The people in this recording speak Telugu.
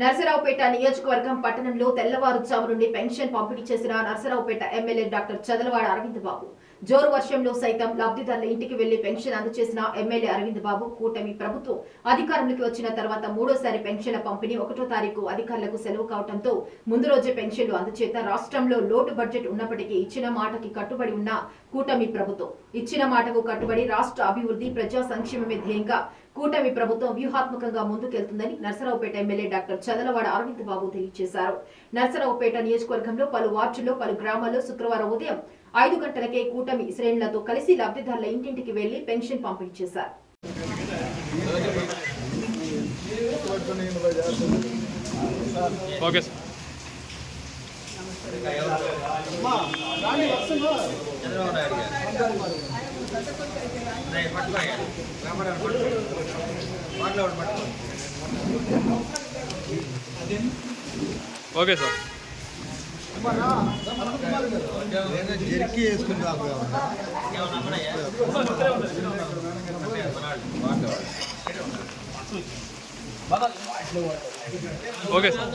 నర్సరావుపేట నియోజకవర్గం పట్టణంలో తెల్లవారుజాము నుండి పెన్షన్ పంపిణీ చేసిన నర్సరావుపేట ఎమ్మెల్యే డాక్టర్ చదలవాడ అరవింద్ బాబు జోరు వర్షంలో సైతం లబ్ధిదారుల ఇంటికి వెళ్లి పెన్షన్ అందజేసిన ఎమ్మెల్యే అరవింద్ బాబు కూటమి ప్రభుత్వం అధికారంలోకి వచ్చిన తర్వాత మూడోసారి పెన్షన్ల పంపిణీ 1వ తారీఖు అధికారులకు సెలవు కావడంతో ముందు రోజే పెన్షన్లు అందజేత రాష్ట్రంలో లోటు బడ్జెట్ ఉన్నప్పటికీ ఇచ్చిన మాటకి కట్టుబడి ఉన్న కూటమి ప్రభుత్వం ఇచ్చిన మాటకు కట్టుబడి రాష్ట్ర అభివృద్ధి ప్రజా సంక్షేమమే ధ్యేయంగా కూటమి ప్రభుత్వం వ్యూహాత్మకంగా ముందుకెళ్తుందని నర్సరావుపేట ఎమ్మెల్యే డాక్టర్ చదలవాడ అరవింద్ బాబు తెలియజేశారు. నర్సరావుపేట నియోజకవర్గంలో పలు వార్డుల్లో పలు గ్రామాల్లో శుక్రవారం ఉదయం 5 గంటలకే కూటమి శ్రేణులతో కలిసి లబ్ధిదారుల ఇంటింటికి వెళ్లి పెన్షన్ పంపిణీ చేశారు. ఓకే సార్ జెర్కీ వేసుకుంటా ఓకే సార్